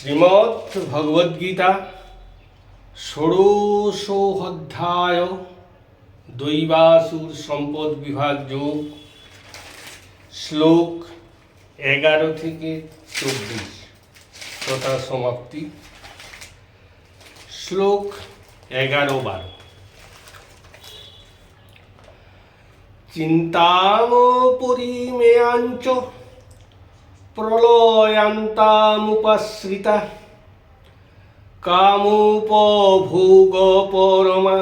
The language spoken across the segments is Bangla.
শ্রীমদ্ ভগবদ্গীতা ষোড়শ অধ্যায় দৈবাসুর সম্পদ বিভাগ যোগ শ্লোক 11 থেকে 24 তথা সমাপ্তি। শ্লোক 11-12। চিন্তাম পরিমেয়াঞ্চ প্রলয়ান্তামুপাশ্রিতা কামোপভোগ পরমা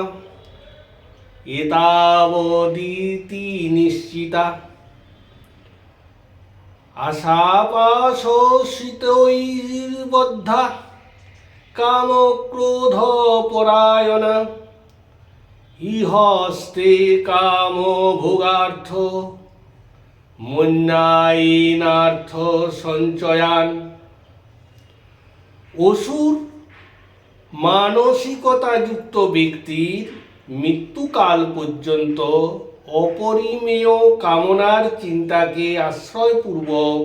এতাবদিতি নিশ্চিতা আশাপাশোষিতৈর্বদ্ধা কামক্রোধ পরায়ণা ইহস্তে কামভোগার্থ মন্যায়নার্থ সঞ্চয়ান। অসুর মানসিকতাযুক্ত ব্যক্তির মৃত্যুকাল পর্যন্ত অপরিমেয় কামনার চিন্তাকে আশ্রয়পূর্বক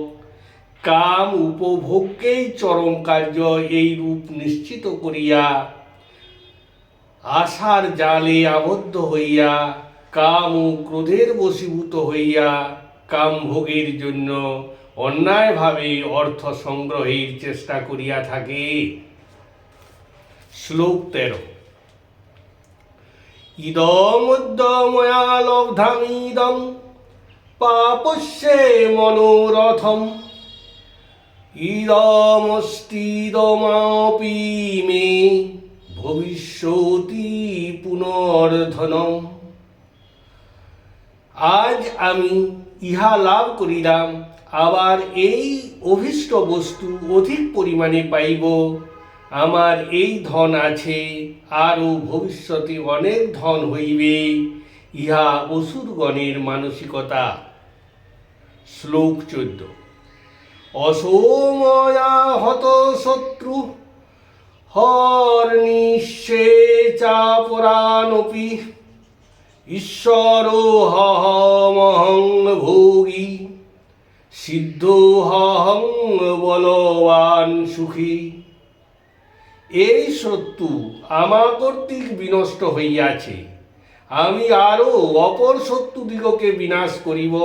কাম উপভোগকেই চরম কার্য এই রূপ নিশ্চিত করিয়া আশার জালে আবদ্ধ হইয়া কাম ও ক্রোধের বশীভূত হইয়া কামভোগের জন্য অন্যায়ভাবে অর্থ সংগ্রহের চেষ্টা করিয়া থাকে। শ্লোক 13। ইদমদ্য ময়া লব্ধামিদং পাপস্যে মনোরথম ইদমস্তিদমাপি মে ভবিষ্যতি পুনর্ধনম। আজ আমি ইহা লাভ করিলাম, আবার এই অভীষ্ট বস্তু অধিক পরিমাণে পাইব। আমার এই ধন আছে, আরও ভবিষ্যতে অনেক ধন হইবে। ইহা অসুরগণের মানসিকতা। শ্লোক 14। অসৌময়া হত শত্রু হর্নিশে চাপরানপি ঈশ্বরোহমহং ভোগী সিদ্ধোহং বলবান সুখী। এই শত্রু আমার কর্তৃক বিনষ্ট হইয়াছে, আমি আরও অপর শত্রুদিগকে বিনাশ করিব।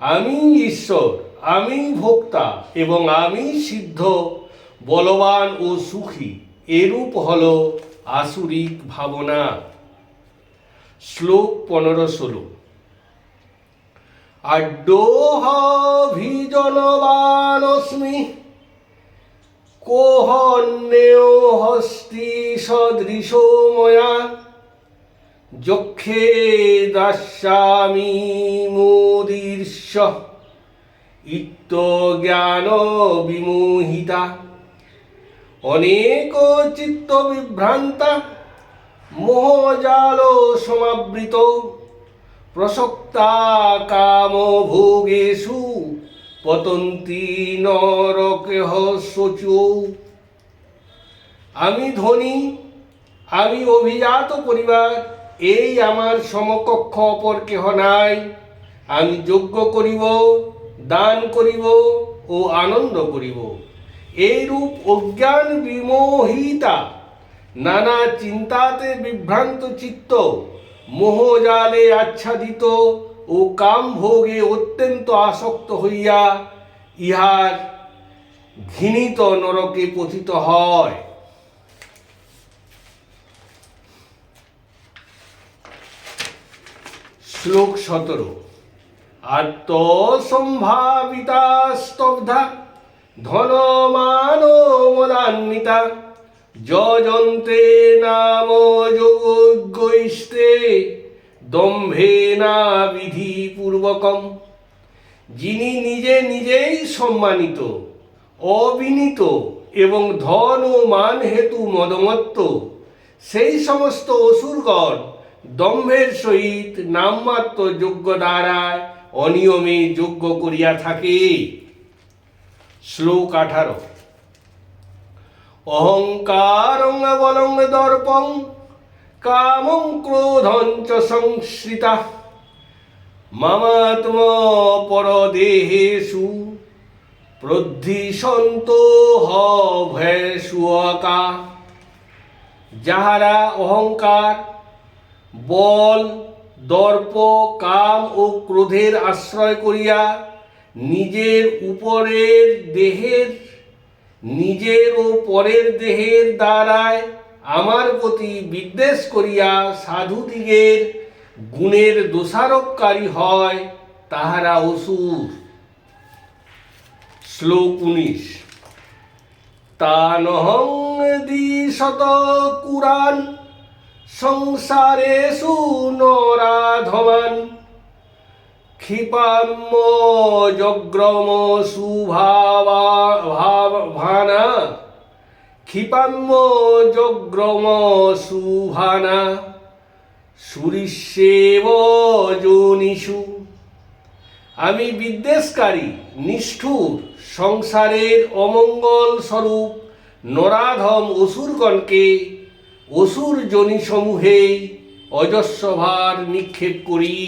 আমি ঈশ্বর, আমি ভোক্তা এবং আমি সিদ্ধ, বলবান ও সুখী। এরূপ হল আসুরিক ভাবনা। শ্লোক 15-16। আড্যোহভিজনবানস্মি কোহন্যেয় হস্তি সদৃশো ময়া যক্ষে দাস্যামি মোদীর্ষ ইত্য জ্ঞান বিমোহিতা। অনেক চিত্ত বিভ্রান্তা মোহজাল সমাবৃত প্রসক্তা কামভোগেষু পতন্তি নরকেহ শোচো। আমি ধনী, আমি অভিজাত পরিবার, এই আমার সমকক্ষ অপর কেহ নাই। আমি যজ্ঞ করিব, দান করিব ও আনন্দ করিব। এইরূপ অজ্ঞান বিমোহিতা, নানা চিন্তাতে বিভ্রান্ত চিত্ত, মোহজালে আচ্ছাদিত ও কামভোগে অত্যন্ত আসক্ত হইয়া ইহার ঘৃণিত নরকে পতিত হয়। শ্লোক 17। আত্মসম্ভাবিতা স্তব্ধা ধনমান মদান্বিতা যজন্তে নাম যোগৈস্তে দম্ভেনা বিধিপূর্বকম। যিনি নিজে নিজেই সম্মানিত, অবিনীত এবং ধন ও মান হেতু মদমত্ত, সেই সমস্ত অসুরগণ দম্ভের সহিত নামমাত্র যজ্ঞ দ্বারায় অনিয়মে যজ্ঞ করিয়া থাকে। শ্লোক 18। অহংকারং বলং দর্পং কামং ক্রোধং চ সংশ্রিতা মামাত্ম পরদেহেষু প্রদ্ধিসন্ত ভেশুয়কা, যাহারা অহংকার, বল, দর্প, কাম ও ক্রোধের আশ্রয় করিয়া নিজের ও পরের দেহের দ্বারায় আমার প্রতি বিদ্বেষ করিয়া সাধুদিগের গুণের দোষারোপকারী হয়, তাহারা অসুর। শ্লোক 19। তানহং দ্বিশত কুরান সংসারেষু নরাধমান, ক্ষিপাম্য জগ্রম সুভানা, ক্ষিপাম্য জগ্রম সুভানা, সুরিষ্যেব যোনিষু। আমি বিদ্বেষকারী, নিষ্ঠুর, সংসারের অমঙ্গল স্বরূপ নরাধম অসুরগণকে অসুর যোনিসমূহে অজস্রভার নিক্ষেপ করি।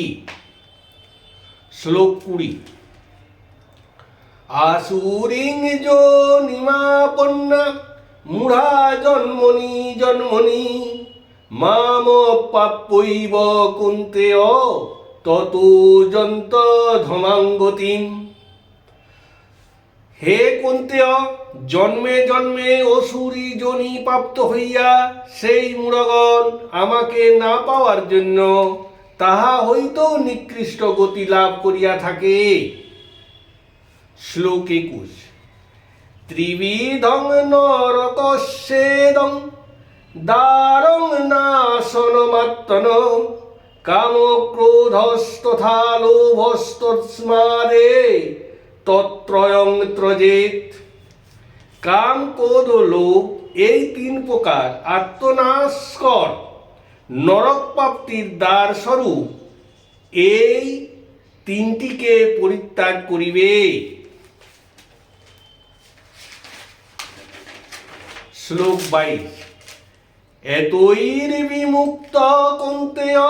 শ্লোক 20। আসুরিং যোনিমাপন্না মূঢ়া জন্মনি জন্মনি, মাম প্রাপ্যৈব কুন্তেয় ততো যন্ত ধমাঙ্গতিম। হে কুন্তেয়, জন্মে জন্মে অসুরী যোনি প্রাপ্ত হইয়া সেই মূঢ়গণ আমাকে না পাওয়ার জন্য তাহা হইতেও নিকৃষ্ট গতি লাভ করিয়া থাকে। শ্লোক 21। ত্রিবিধং নরকস্যেদং দ্বারং নাশনমাত্মন, কাম ক্রোধস্তথা লোভস্তস্মাদে তত্রয়ং ত্রজেত। কাম, ক্রোধ ও লোভ এই তিন প্রকার আত্মনাশকর নরক প্রাপ্তির দ্বার স্বরূপ, এই তিনটিকে পরিত্যাগ করিবে। শ্লোক 22। এতৈর বিমুক্ত কৌন্তেয়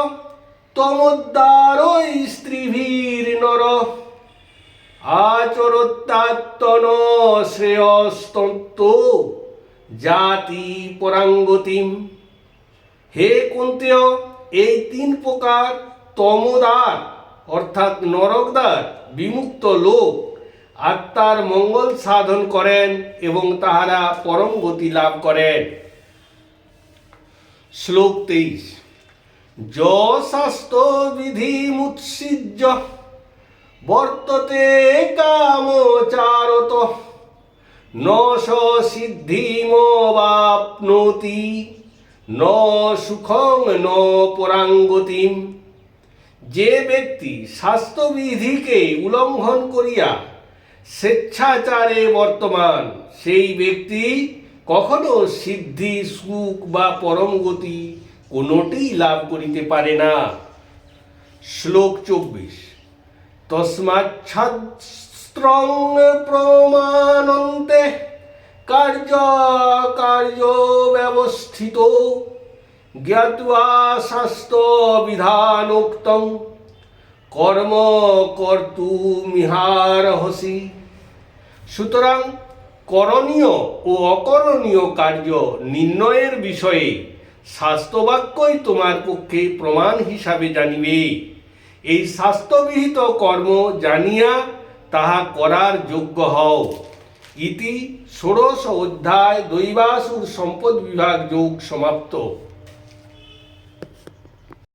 তমোদ্দারৈ স্ত্রীভির নর, আচরত্যাত্তন শ্রেয়স্তত্ব জাতি পরাঙ্গতিম। হে কুন্তেয়, এই তিন প্রকার তমোদ্বার অর্থাৎ নরকদ্বার বিমুক্ত লোক আত্মার মঙ্গল সাধন করেন এবং তাহারা পরম গতি লাভ করেন। শ্লোক 23। যশাস্ত্র বিধিমুৎসৃজ্য বর্ততে কামচারত, ন স সিদ্ধিমবাপ্নোতি, ন সুখং ন পরাঙ্গতিম। যে ব্যক্তি শাস্ত্রবিধিকে উল্লঙ্ঘন করিয়া স্বেচ্ছাচারে বর্তমান, সেই ব্যক্তি কখনো সিদ্ধি, সুখ বা পরম গতি কোনোটিই লাভ করিতে পারে না। শ্লোক 24। তস্মাচ্ছাস্ত্রং প্রমাণন্তে কার্য কার্য ব্যবস্থিত, জ্ঞাত্বা শাস্ত্র বিধানোক্তং কর্ম কর্তুমিহারহসি। সুতরাং করণীয় ও অকরণীয় কার্য নির্ণয়ের বিষয়ে শাস্ত্রবাক্যই তোমার পক্ষে প্রমাণ হিসাবে জানিবে। এই শাস্ত্রবিহিত কর্ম জানিয়া তাহা করার যোগ্য হও। ইতি ষোড়শ অধ্যায় দৈবাসুর সম্পদ বিভাগ যোগ সমাপ্ত।